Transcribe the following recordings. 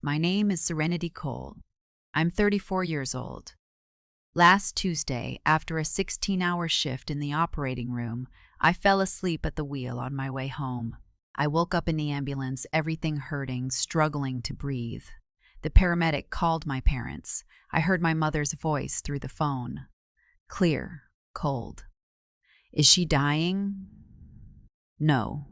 My name is Serenity Cole. I'm 34 years old. Last Tuesday, after a 16-hour shift in the operating room, I fell asleep at the wheel on my way home. I woke up in the ambulance, everything hurting, struggling to breathe. The paramedic called my parents. I heard my mother's voice through the phone. Clear, cold. Is she dying? No.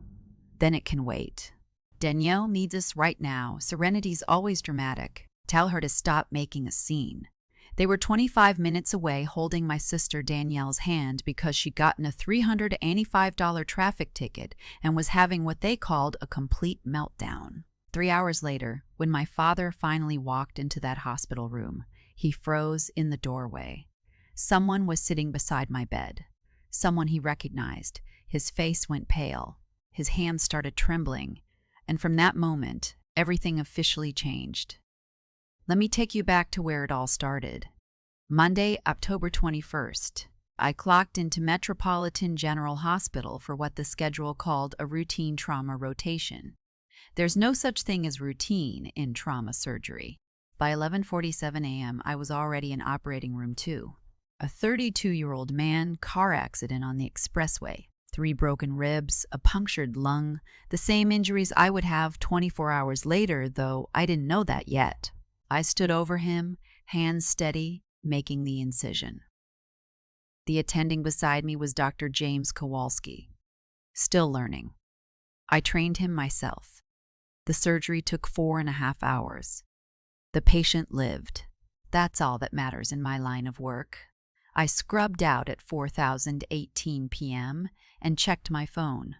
Then it can wait. Danielle needs us right now. Serenity's always dramatic. Tell her to stop making a scene. They were 25 minutes away holding my sister Danielle's hand because she'd gotten a $385 traffic ticket and was having what they called a complete meltdown. 3 hours later, when my father finally walked into that hospital room, he froze in the doorway. Someone was sitting beside my bed. Someone he recognized. His face went pale. His hands started trembling. And from that moment, everything officially changed. Let me take you back to where it all started. Monday, October 21st, I clocked into Metropolitan General Hospital for what the schedule called a routine trauma rotation. There's no such thing as routine in trauma surgery. By 11:47 a.m., I was already in operating room 2. A 32-year-old man, car accident on the expressway, 3 broken ribs, a punctured lung, the same injuries I would have 24 hours later, though I didn't know that yet. I stood over him, hands steady, making the incision. The attending beside me was Dr. James Kowalski. Still learning. I trained him myself. The surgery took 4.5 hours. The patient lived. That's all that matters in my line of work. I scrubbed out at 4:18 p.m. and checked my phone.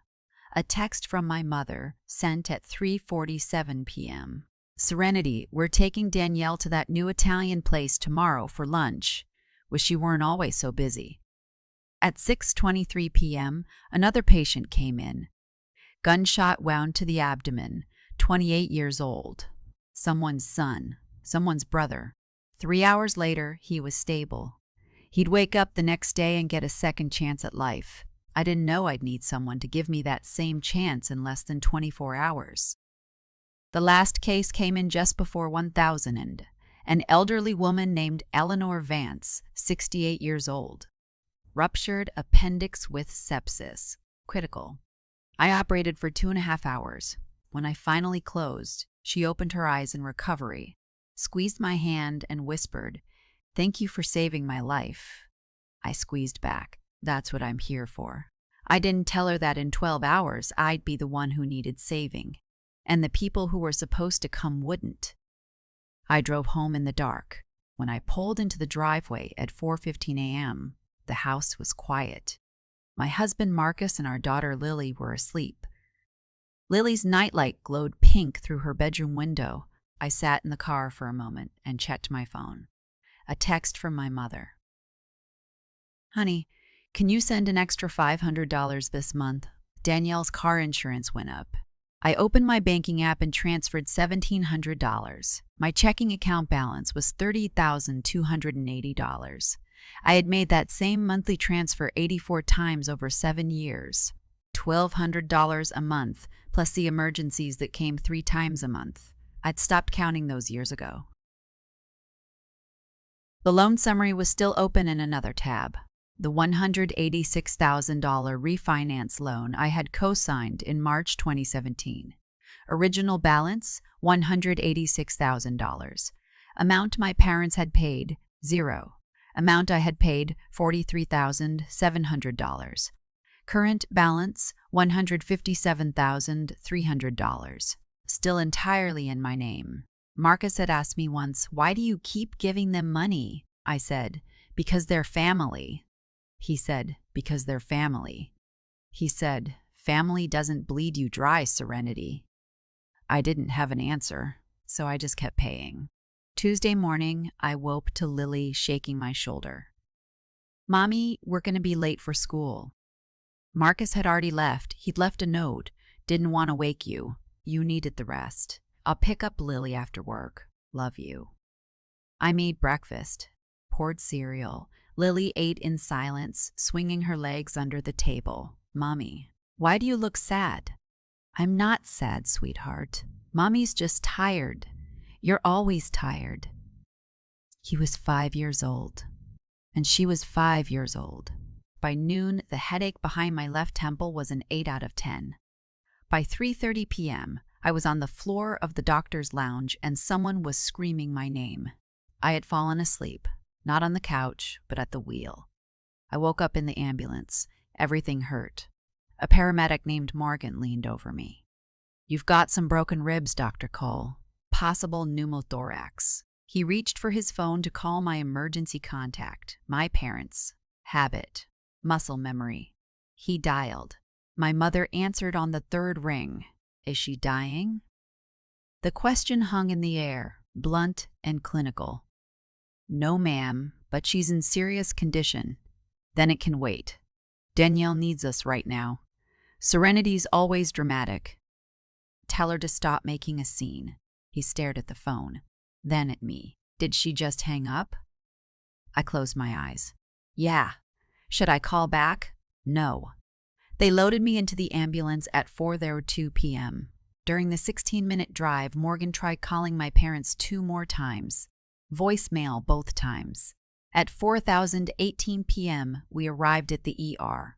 A text from my mother sent at 3:47 p.m. Serenity, we're taking Danielle to that new Italian place tomorrow for lunch. Wish you weren't always so busy. At 6:23 p.m., another patient came in. Gunshot wound to the abdomen, 28 years old. Someone's son, someone's brother. 3 hours later, he was stable. He'd wake up the next day and get a second chance at life. I didn't know I'd need someone to give me that same chance in less than 24 hours. The last case came in just before 1000. An elderly woman named Eleanor Vance, 68 years old. Ruptured appendix with sepsis. Critical. I operated for 2.5 hours. When I finally closed, she opened her eyes in recovery, squeezed my hand and whispered, "Thank you for saving my life." I squeezed back. That's what I'm here for. I didn't tell her that in 12 hours I'd be the one who needed saving, and the people who were supposed to come wouldn't. I drove home in the dark. When I pulled into the driveway at 4:15 a.m., the house was quiet. My husband Marcus and our daughter Lily were asleep. Lily's nightlight glowed pink through her bedroom window. I sat in the car for a moment and checked my phone. A text from my mother. "Honey, can you send an extra $500 this month? Danielle's car insurance went up." I opened my banking app and transferred $1,700. My checking account balance was $30,280. I had made that same monthly transfer 84 times over 7 years. $1,200 a month, plus the emergencies that came 3 times a month. I'd stopped counting those years ago. The loan summary was still open in another tab. The $186,000 refinance loan I had co-signed in March 2017. Original balance, $186,000. Amount my parents had paid, $0. Amount I had paid, $43,700. Current balance, $157,300. Still entirely in my name. Marcus had asked me once, "Why do you keep giving them money?" I said, "Because they're family." He said, "Because they're family." He said, "Family doesn't bleed you dry, Serenity." I didn't have an answer, so I just kept paying. Tuesday morning, I woke to Lily shaking my shoulder. "Mommy, we're going to be late for school." Marcus had already left. He'd left a note. "Didn't want to wake you. You needed the rest. I'll pick up Lily after work. Love you." I made breakfast, poured cereal. Lily ate in silence, swinging her legs under the table. "Mommy, why do you look sad?" "I'm not sad, sweetheart. Mommy's just tired. You're always tired. He was 5 years old, and she was 5 years old. By noon, the headache behind my left temple was an 8 out of 10. By 3:30 p.m., I was on the floor of the doctor's lounge and someone was screaming my name. I had fallen asleep, not on the couch, but at the wheel. I woke up in the ambulance. Everything hurt. A paramedic named Morgan leaned over me. "You've got some broken ribs, Dr. Cole. Possible pneumothorax." He reached for his phone to call my emergency contact, my parents. Habit. Muscle memory. He dialed. My mother answered on the third ring. Is she dying? The question hung in the air, blunt and clinical. No, ma'am, but she's in serious condition. Then it can wait. Danielle needs us right now. Serenity's always dramatic. Tell her to stop making a scene. He stared at the phone, then at me. Did she just hang up? I closed my eyes. Yeah. Should I call back? No. They loaded me into the ambulance at 4:02 p.m. During the 16-minute drive, Morgan tried calling my parents 2 more times. Voicemail both times. At 4:18 p.m., we arrived at the ER.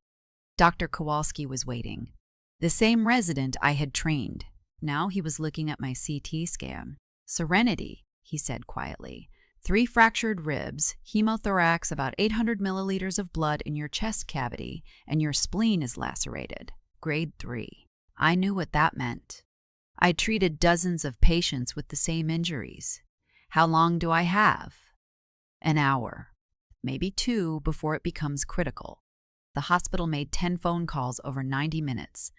Dr. Kowalski was waiting. The same resident I had trained. Now he was looking at my CT scan. Serenity, he said quietly. 3 fractured ribs, hemothorax, about 800 milliliters of blood in your chest cavity, and your spleen is lacerated. Grade 3. I knew what that meant. I treated dozens of patients with the same injuries. How long do I have? An hour, maybe 2 before it becomes critical. The hospital made 10 phone calls over 90 minutes.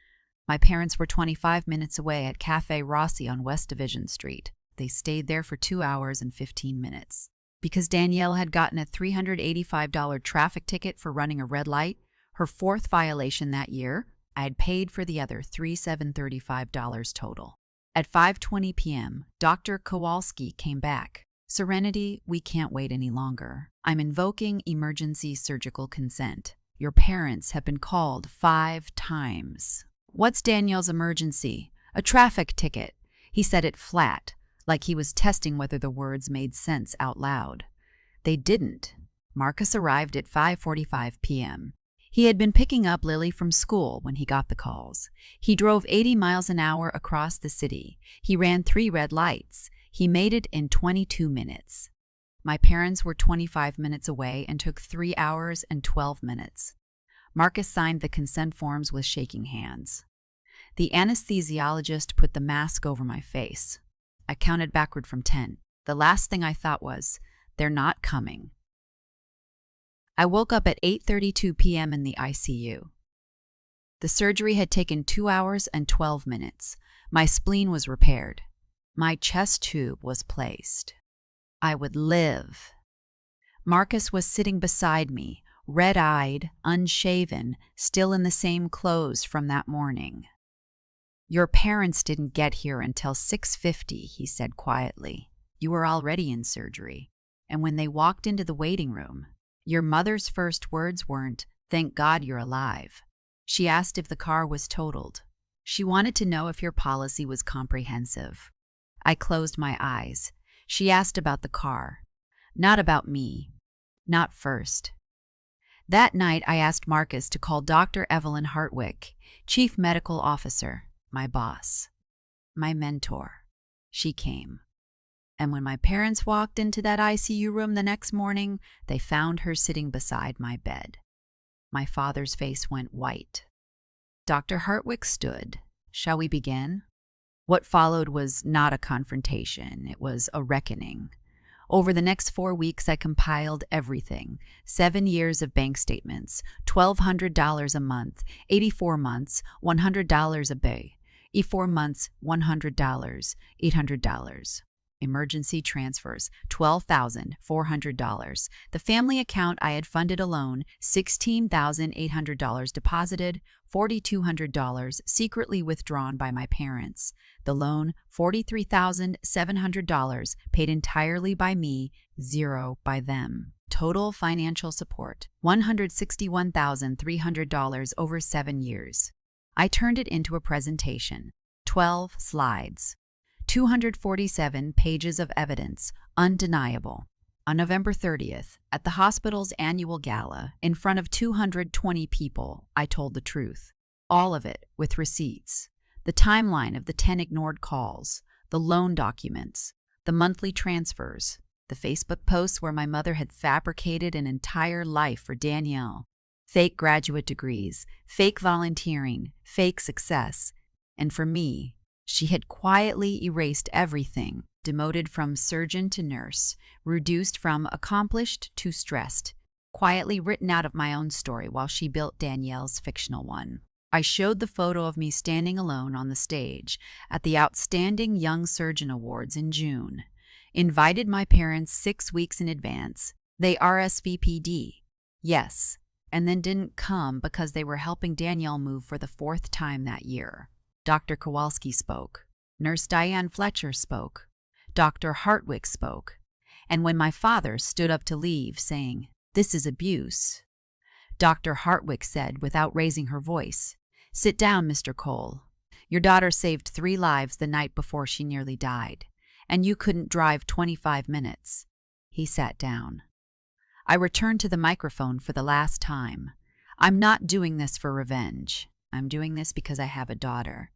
My parents were 25 minutes away at Cafe Rossi on West Division Street. They stayed there for 2 hours and 15 minutes. Because Danielle had gotten a $385 traffic ticket for running a red light, her 4th violation that year, I had paid for the other $3,735 total. At 5:20 p.m., Dr. Kowalski came back. Serenity, we can't wait any longer. I'm invoking emergency surgical consent. Your parents have been called 5 times. What's Danielle's emergency? A traffic ticket. He said it flat, like he was testing whether the words made sense out loud. They didn't. Marcus arrived at 5:45 p.m. He had been picking up Lily from school when he got the calls. He drove 80 miles an hour across the city. He ran 3 red lights. He made it in 22 minutes. My parents were 25 minutes away and took 3 hours and 12 minutes. Marcus signed the consent forms with shaking hands. The anesthesiologist put the mask over my face. I counted backward from 10. The last thing I thought was, they're not coming. I woke up at 8:32 p.m. in the ICU. The surgery had taken 2 hours and 12 minutes. My spleen was repaired. My chest tube was placed. I would live. Marcus was sitting beside me, red-eyed, unshaven, still in the same clothes from that morning. Your parents didn't get here until 6:50, he said quietly. You were already in surgery. And when they walked into the waiting room, your mother's first words weren't, "Thank God you're alive." She asked if the car was totaled. She wanted to know if your policy was comprehensive. I closed my eyes. She asked about the car. Not about me. Not first. That night, I asked Marcus to call Dr. Evelyn Hartwick, Chief Medical Officer, my boss, my mentor. She came. And when my parents walked into that ICU room the next morning, they found her sitting beside my bed. My father's face went white. Dr. Hartwick stood. Shall we begin? What followed was not a confrontation. It was a reckoning. Over the next 4 weeks, I compiled everything. 7 years of bank statements, $1,200 a month, 84 months, $100 a day, 4 months, $100, $800. Emergency transfers, $12,400. The family account I had funded alone, $16,800 deposited, $4,200 secretly withdrawn by my parents. The loan, $43,700 paid entirely by me, 0 by them. Total financial support, $161,300 over 7 years. I turned it into a presentation, 12 slides. 247 pages of evidence, undeniable. On November 30th, at the hospital's annual gala, in front of 220 people, I told the truth. All of it, with receipts. The timeline of the 10 ignored calls, the loan documents, the monthly transfers, the Facebook posts where my mother had fabricated an entire life for Danielle. Fake graduate degrees, fake volunteering, fake success. And for me, she had quietly erased everything, demoted from surgeon to nurse, reduced from accomplished to stressed, quietly written out of my own story while she built Danielle's fictional one. I showed the photo of me standing alone on the stage at the Outstanding Young Surgeon Awards in June. Invited my parents 6 weeks in advance. They RSVP'd. Yes, and then didn't come because they were helping Danielle move for the 4th time that year. Dr. Kowalski spoke. Nurse Diane Fletcher spoke. Dr. Hartwig spoke. And when my father stood up to leave, saying, "This is abuse," Dr. Hartwig said without raising her voice, "Sit down, Mr. Cole. Your daughter saved 3 lives the night before she nearly died, and you couldn't drive 25 minutes. He sat down. I returned to the microphone for the last time. I'm not doing this for revenge. I'm doing this because I have a daughter.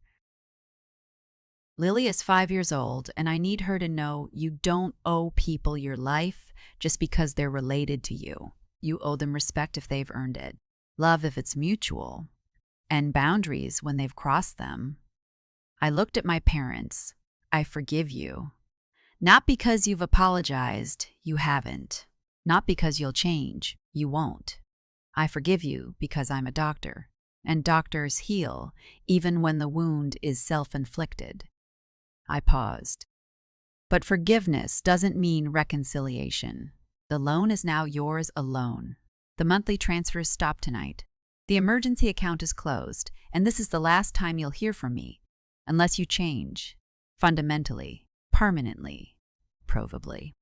Lily is 5 years old, and I need her to know you don't owe people your life just because they're related to you. You owe them respect if they've earned it, love if it's mutual, and boundaries when they've crossed them. I looked at my parents. I forgive you. Not because you've apologized, you haven't. Not because you'll change, you won't. I forgive you because I'm a doctor, and doctors heal even when the wound is self-inflicted. I paused. But forgiveness doesn't mean reconciliation. The loan is now yours alone. The monthly transfers stop tonight. The emergency account is closed, and this is the last time you'll hear from me, unless you change. Fundamentally, permanently, provably.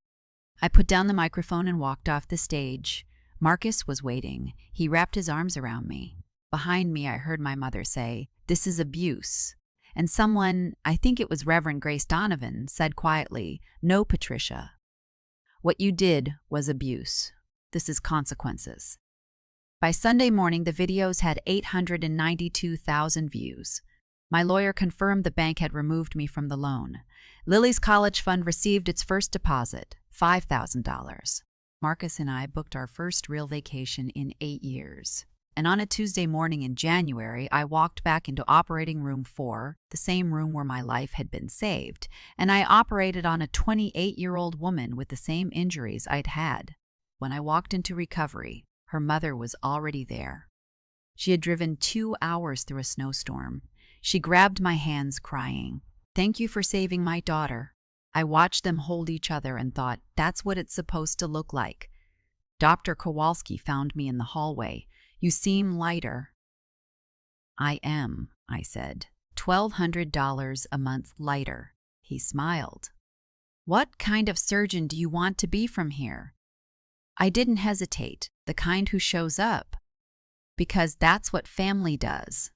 I put down the microphone and walked off the stage. Marcus was waiting. He wrapped his arms around me. Behind me, I heard my mother say, "This is abuse." And someone, I think it was Reverend Grace Donovan, said quietly, "No, Patricia. What you did was abuse. This is consequences." By Sunday morning, the videos had 892,000 views. My lawyer confirmed the bank had removed me from the loan. Lily's college fund received its first deposit, $5,000. Marcus and I booked our first real vacation in 8 years. And on a Tuesday morning in January, I walked back into operating room 4, the same room where my life had been saved, and I operated on a 28-year-old woman with the same injuries I'd had. When I walked into recovery, her mother was already there. She had driven 2 hours through a snowstorm. She grabbed my hands, crying, "Thank you for saving my daughter." I watched them hold each other and thought, that's what it's supposed to look like. Dr. Kowalski found me in the hallway. "You seem lighter." "I am," I said. $1,200 a month lighter. He smiled. "What kind of surgeon do you want to be from here?" I didn't hesitate, the kind who shows up. Because that's what family does.